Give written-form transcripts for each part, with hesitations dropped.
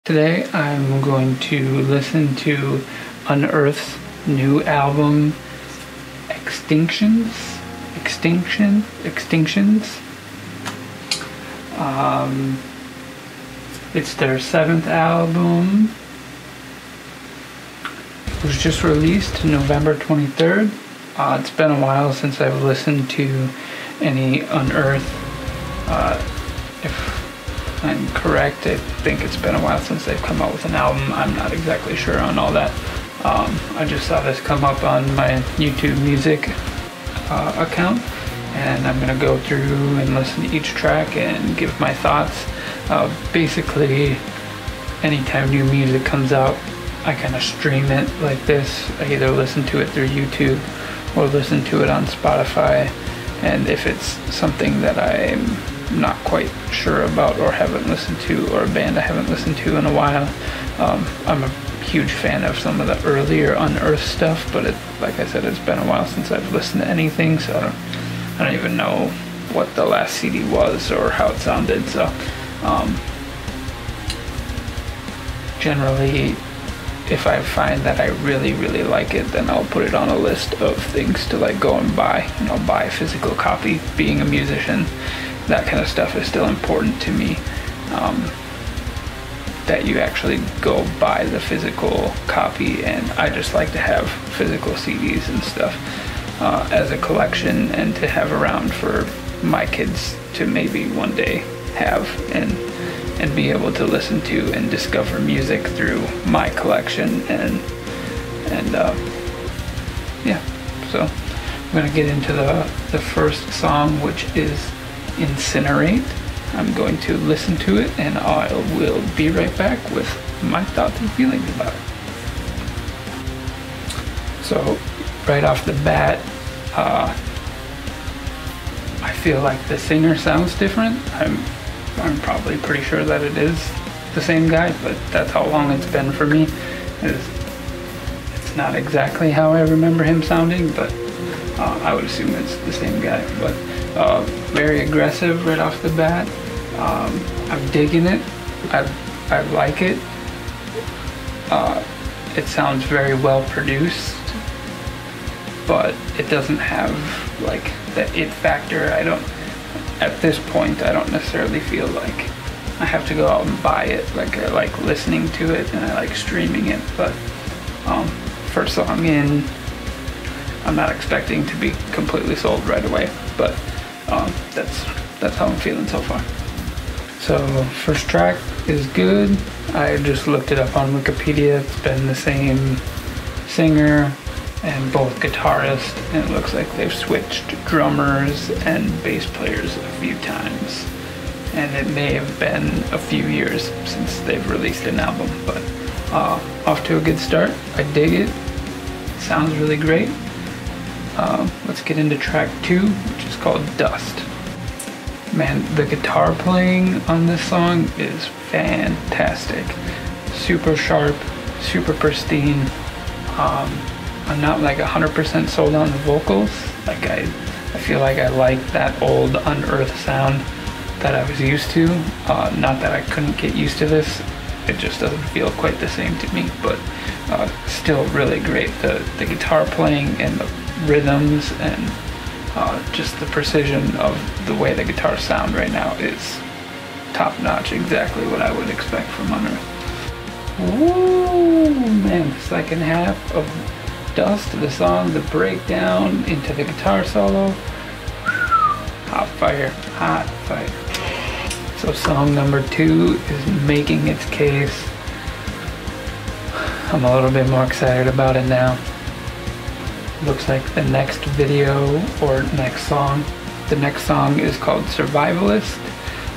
Today I'm going to listen to Unearth's new album, Extinctions. It's their 7th album. It was just released November 23rd. It's been a while since I've listened to any Unearth. If I'm correct, I think it's been a while since they've come out with an album. I'm not exactly sure on all that. I just saw this come up on my YouTube Music account, and I'm gonna go through and listen to each track and give my thoughts. Basically, anytime new music comes out, I kind of stream it like this. I either listen to it through YouTube or listen to it on Spotify, and if it's something that I'm not quite sure about or haven't listened to, or a band I haven't listened to in a while, I'm a huge fan of some of the earlier Unearth stuff, but like I said, it's been a while since I've listened to anything, so I don't even know what the last CD was or how it sounded. So generally, if I find that I really like it, then I'll put it on a list of things to like go and buy. You know, buy a physical copy. Being a musician, that kind of stuff is still important to me. That you actually go buy the physical copy, and I just like to have physical CDs and stuff as a collection, and to have around for my kids to maybe one day have and be able to listen to and discover music through my collection. And yeah, so I'm gonna get into the first song, which is Incinerate. I'm going to listen to it, and I will be right back with my thoughts and feelings about it. So right off the bat, I feel like the singer sounds different. I'm probably pretty sure that it is the same guy, but that's how long it's been for me. It's not exactly how I remember him sounding, but I would assume it's the same guy. But very aggressive right off the bat. I'm digging it. I like it. It sounds very well produced, but it doesn't have like the it factor. At this point, I don't necessarily feel like I have to go out and buy it. Like, I like listening to it and I like streaming it, but first song in, I'm not expecting to be completely sold right away, but that's how I'm feeling so far. So first track is good. I just looked it up on Wikipedia. It's been the same singer and both guitarists, and it looks like they've switched drummers and bass players a few times, and it may have been a few years since they've released an album, but off to a good start. I dig it. It sounds really great. Let's get into track 2, which is called Dust. Man, the guitar playing on this song is fantastic. Super sharp, super pristine. I'm not like 100% sold on the vocals. Like I feel like I like that old Unearth sound that I was used to. Not that I couldn't get used to this. It just doesn't feel quite the same to me, but still really great. The guitar playing and the rhythms and just the precision of the way the guitars sound right now is top notch. Exactly what I would expect from Unearth. Ooh, man, the second half of Dust, the song, the breakdown into the guitar solo. Hot fire, hot fire. So song number 2 is making its case. I'm a little bit more excited about it now. Looks like the next video or next song. The next song is called Survivalist.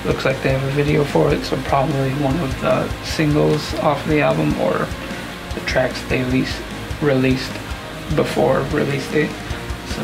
Looks like they have a video for it, so probably one of the singles off the album or the tracks they released before release date. So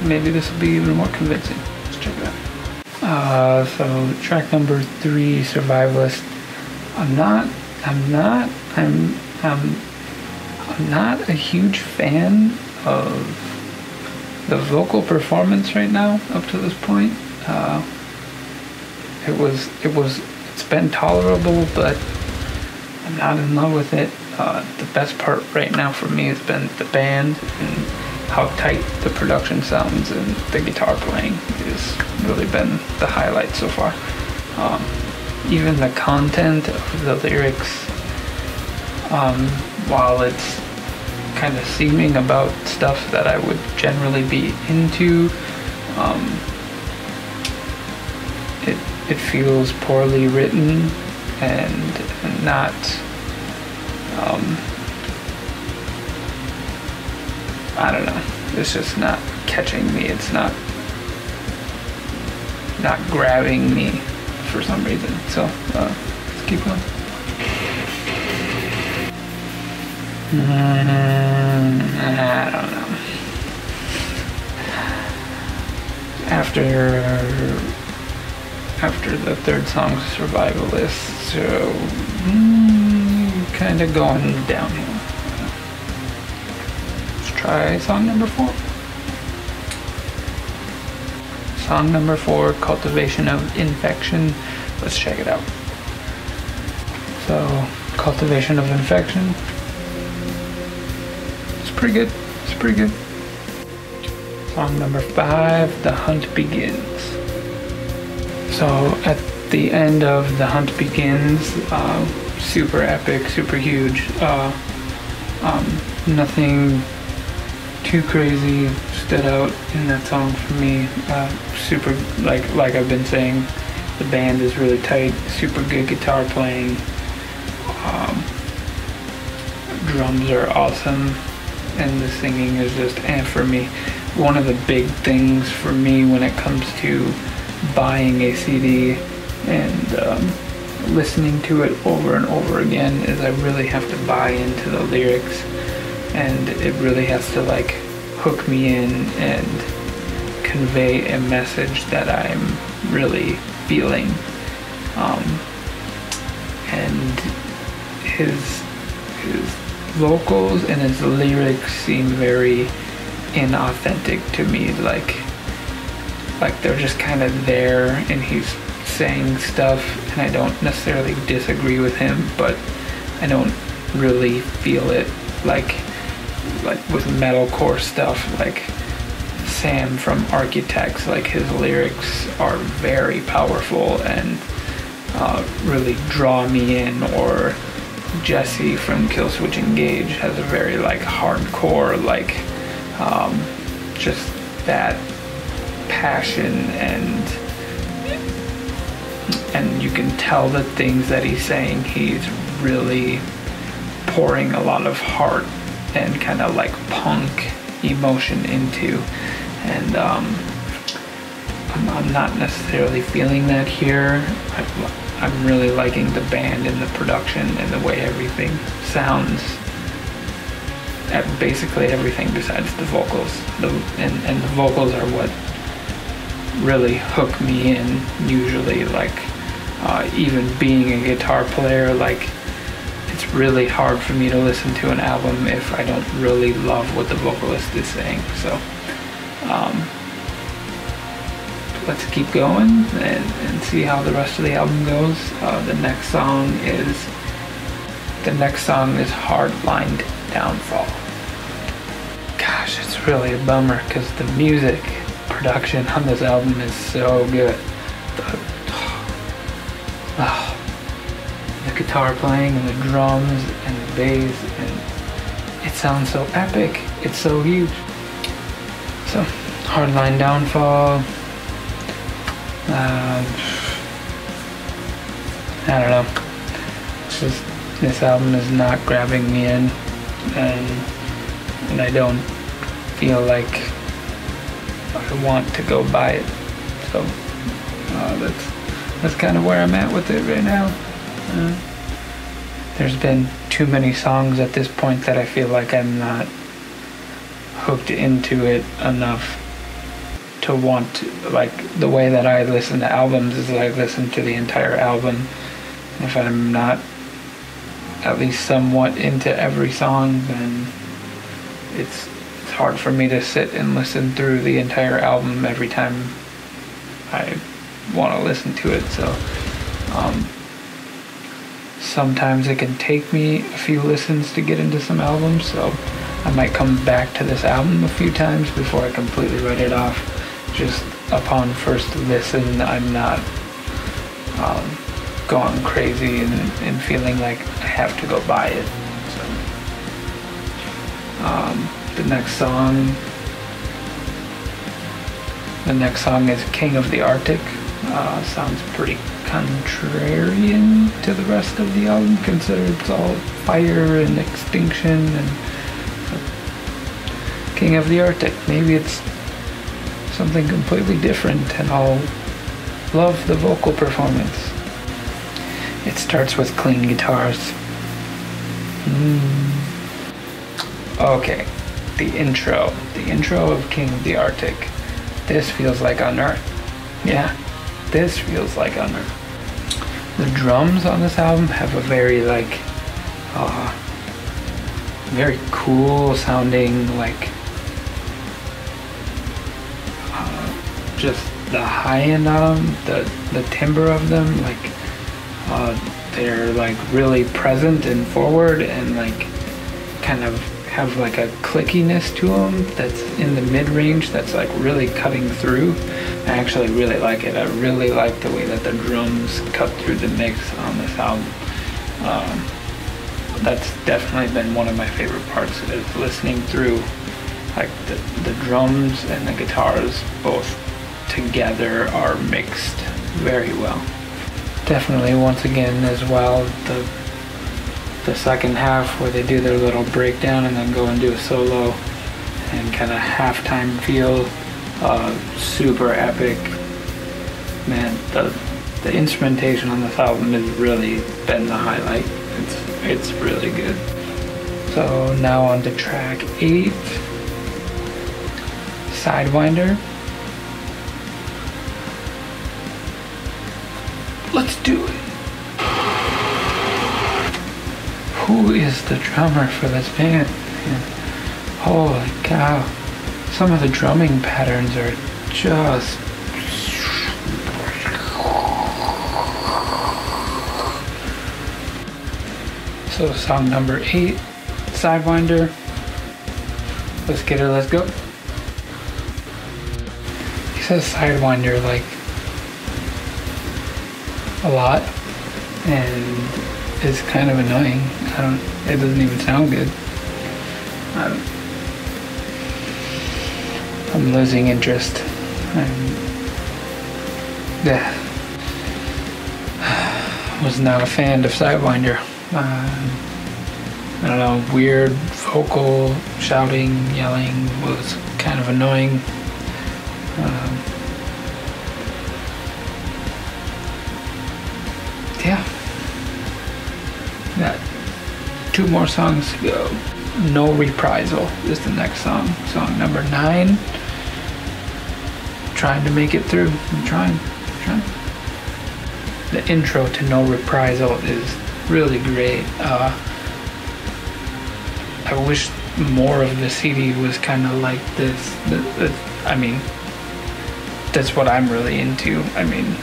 maybe this will be even more convincing. Let's check it out. So track number 3, Survivalist. I'm not a huge fan of the vocal performance right now up to this point. It's been tolerable, but I'm not in love with it. The best part right now for me has been the band and how tight the production sounds, and the guitar playing has really been the highlight so far. Even the content of the lyrics, while it's kind of seeming about stuff that I would generally be into, it feels poorly written and not I don't know, it's just not catching me. It's not grabbing me for some reason. So let's keep going. I don't know. After the third song, Survivalist, so kind of going downhill. Let's try song number 4. Song number 4, Cultivation of Infection. Let's check it out. So, Cultivation of Infection. It's pretty good. It's pretty good. Song number 5, The Hunt Begins. So at the end of The Hunt Begins, super epic, super huge. Nothing too crazy stood out in that song for me. Super, like I've been saying, the band is really tight, super good guitar playing. Drums are awesome, and the singing is just for me. One of the big things for me when it comes to buying a CD and listening to it over and over again is I really have to buy into the lyrics, and it really has to like hook me in and convey a message that I'm really feeling. And his vocals and his lyrics seem very inauthentic to me, like they're just kind of there, and he's saying stuff, and I don't necessarily disagree with him, but I don't really feel it like with metalcore stuff, like Sam from Architects. Like, his lyrics are very powerful and really draw me in, or Jesse from Killswitch Engage has a very like hardcore, like just that passion, and you can tell the things that he's saying, he's really pouring a lot of heart and kind of like punk emotion into, and I'm not necessarily feeling that here. I'm really liking the band and the production and the way everything sounds, at basically everything besides the vocals. And the vocals are what really hook me in usually. Like even being a guitar player, like it's really hard for me to listen to an album if I don't really love what the vocalist is saying. So let's keep going and see how the rest of the album goes. The next song is Hardlined Downfall. Gosh, it's really a bummer because the music production on this album is so good. The guitar playing and the drums and the bass, and it sounds so epic. It's so huge. So, Hardline Downfall. I don't know. This album is not grabbing me in, and I don't feel like I want to go buy it. So that's kind of where I'm at with it right now. There's been too many songs at this point that I feel like I'm not hooked into it enough to want to, like, the way that I listen to albums is I listen to the entire album. If I'm not at least somewhat into every song, then it's hard for me to sit and listen through the entire album every time I want to listen to it. So sometimes it can take me a few listens to get into some albums, so I might come back to this album a few times before I completely write it off. Just upon first listen, I'm not going crazy and feeling like I have to go buy it. So, the next song is King of the Arctic. Sounds pretty contrarian to the rest of the album, considering it's all fire and extinction and King of the Arctic. Maybe it's something completely different, and I'll love the vocal performance. It starts with clean guitars. Okay, the intro of King of the Arctic. This feels like Unearth. Yeah, this feels like Unearth. The drums on this album have a very very cool sounding, like just the high end on them, the timbre of them, like they're like really present and forward, and like kind of have like a clickiness to them that's in the mid-range that's like really cutting through. I actually really like it. I really like the way that the drums cut through the mix on this album. That's definitely been one of my favorite parts, is listening through like the drums and the guitars both together are mixed very well. Definitely, once again as well, the second half where they do their little breakdown and then go and do a solo and kind of halftime feel, super epic. Man, the instrumentation on this album has really been the highlight. It's really good. So now on to track 8, Sidewinder. Let's do it. Who is the drummer for this band? Man, holy cow. Some of the drumming patterns are just... So song number 8, Sidewinder. Let's get her, let's go. He says Sidewinder like a lot, and it's kind of annoying. It doesn't even sound good. I'm losing interest. Was not a fan of Sidewinder. I don't know, weird vocal shouting, yelling was kind of annoying. Yeah. Got 2 more songs to go. No Reprisal is the next song. Song number 9. Trying to make it through. I'm trying. The intro to No Reprisal is really great. I wish more of the CD was kind of like this. I mean, that's what I'm really into. I mean,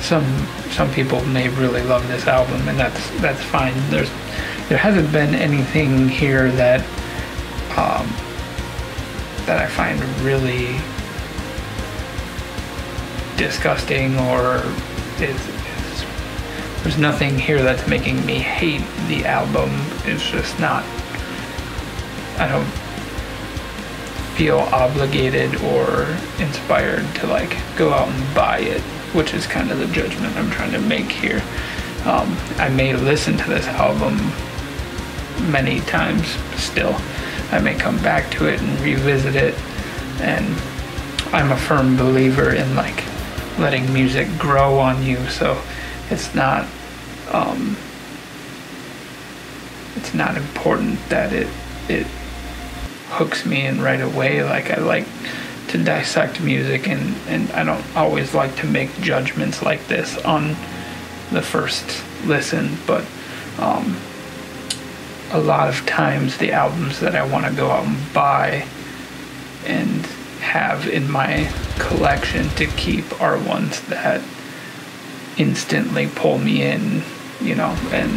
some people may really love this album, and that's fine. There hasn't been anything here that I find really disgusting, or there's nothing here that's making me hate the album. It's just not, I don't feel obligated or inspired to like go out and buy it, which is kind of the judgment I'm trying to make here. I may listen to this album many times still. I may come back to it and revisit it, and I'm a firm believer in like letting music grow on you, so it's not important that it hooks me in right away. Like, I like to dissect music, and I don't always like to make judgments like this on the first listen, but a lot of times the albums that I want to go out and buy and have in my collection to keep are ones that instantly pull me in, you know, and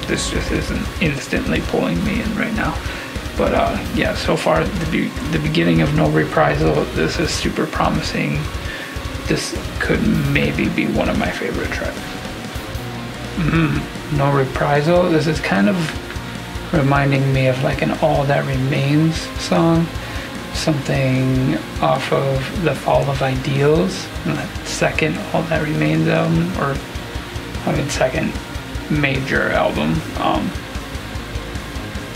this just isn't instantly pulling me in right now. But yeah, so far the beginning of No Reprisal, this is super promising. This could maybe be one of my favorite tracks. No Reprisal, this is kind of reminding me of like an All That Remains song, something off of The Fall of Ideals, that second All That Remains album, or I mean second major album.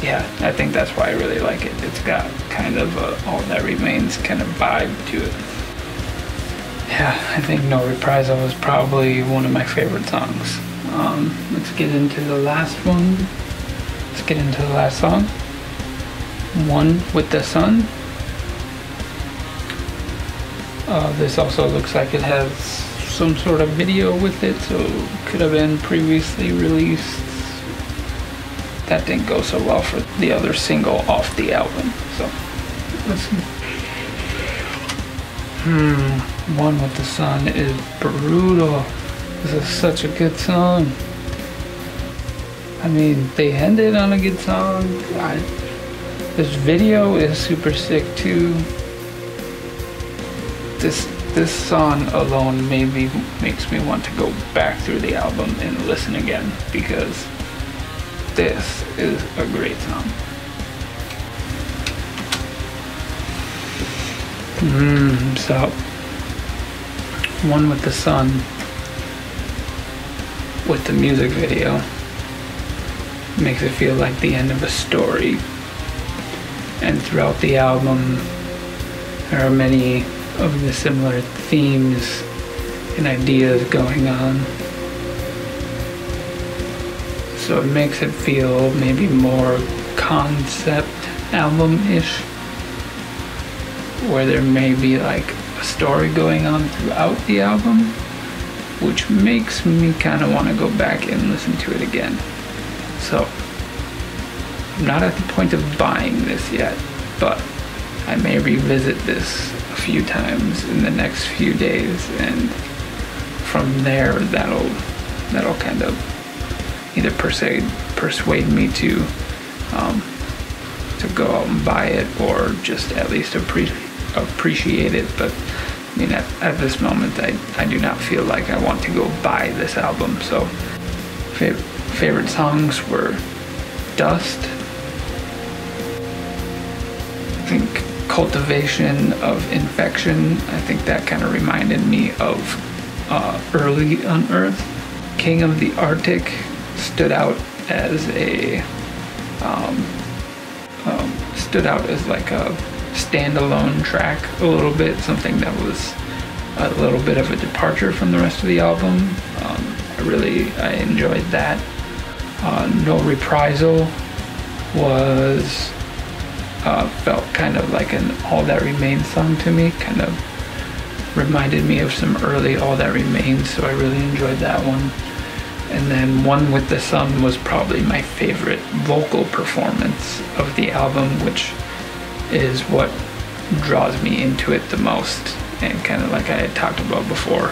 Yeah, I think that's why I really like it. It's got kind of a All That Remains kind of vibe to it. Yeah, I think No Reprisal is probably one of my favorite songs. Let's get into the last one. Let's get into the last song. One with the Sun. This also looks like it has some sort of video with it, so it could have been previously released. That didn't go so well for the other single off the album, so let's see. One with the Sun is brutal. This is such a good song. I mean, they ended on a good song. This video is super sick too. This song alone maybe makes me want to go back through the album and listen again, because this is a great song. So One with the Sun, with the music video, makes it feel like the end of a story. And throughout the album, there are many of the similar themes and ideas going on. So it makes it feel maybe more concept album-ish, where there may be like a story going on throughout the album, which makes me kind of want to go back and listen to it again. So I'm not at the point of buying this yet, but I may revisit this a few times in the next few days, and from there that'll kind of either persuade me to go out and buy it, or just at least appreciate it. But I mean, at this moment, I do not feel like I want to go buy this album. So favorite songs were Dust, I think Cultivation of Infection. I think that kind of reminded me of early Unearth. King of the Arctic stood out as like a standalone track a little bit, something that was a little bit of a departure from the rest of the album. I enjoyed that. No Reprisal was felt kind of like an All That Remains song to me, kind of reminded me of some early All That Remains, so I really enjoyed that one. And then One with the Sun was probably my favorite vocal performance of the album, which is what draws me into it the most. And kind of like I had talked about before,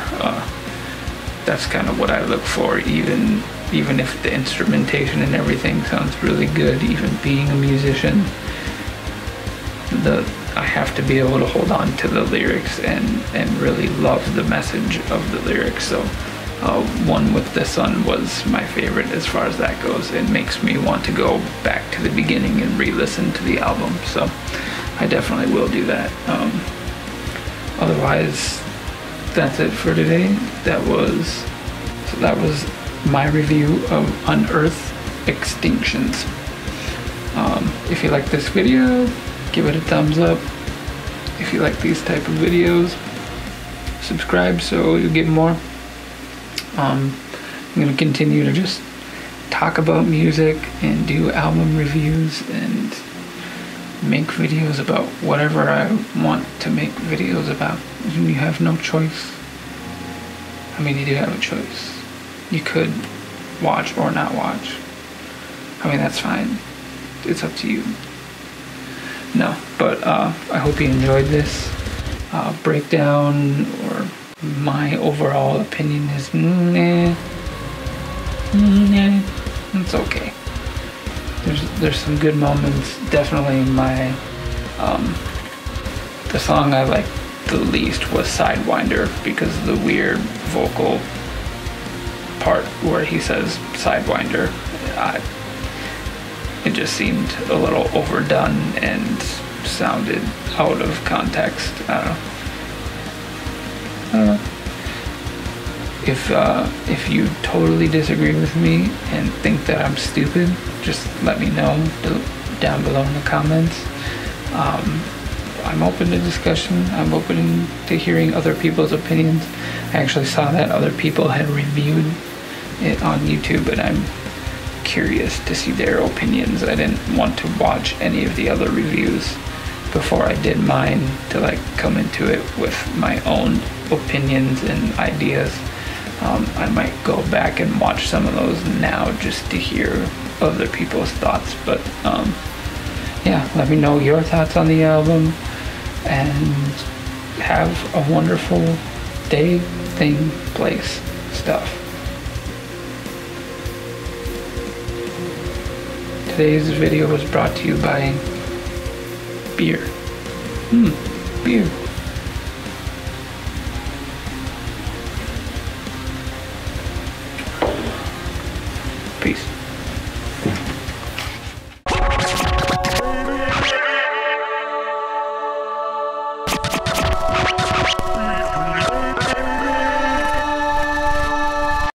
that's kind of what I look for, even if the instrumentation and everything sounds really good, even being a musician, I have to be able to hold on to the lyrics and really love the message of the lyrics. So One with the Sun was my favorite as far as that goes. It makes me want to go back to the beginning and re-listen to the album, so I definitely will do that. Otherwise, that's it for today. That was my review of Unearth Extinctions. If you like this video, give it a thumbs up. If you like these type of videos, subscribe so you get more. I'm going to continue to just talk about music and do album reviews and make videos about whatever I want to make videos about. You have no choice. I mean, you do have a choice. You could watch or not watch. I mean, that's fine. It's up to you. No, but I hope you enjoyed this breakdown or my overall opinion is nah, nah, it's okay. There's some good moments. Definitely my the song I liked the least was Sidewinder because of the weird vocal part where he says Sidewinder. It just seemed a little overdone and sounded out of context. I don't know. If you totally disagree with me and think that I'm stupid, just let me know down below in the comments. I'm open to discussion. I'm open to hearing other people's opinions. I actually saw that other people had reviewed it on YouTube, and I'm curious to see their opinions. I didn't want to watch any of the other reviews before I did mine to like come into it with my own opinions and ideas. I might go back and watch some of those now just to hear other people's thoughts, but yeah, let me know your thoughts on the album, and have a wonderful day, thing, place, stuff. Today's video was brought to you by beer. Beer. Peace.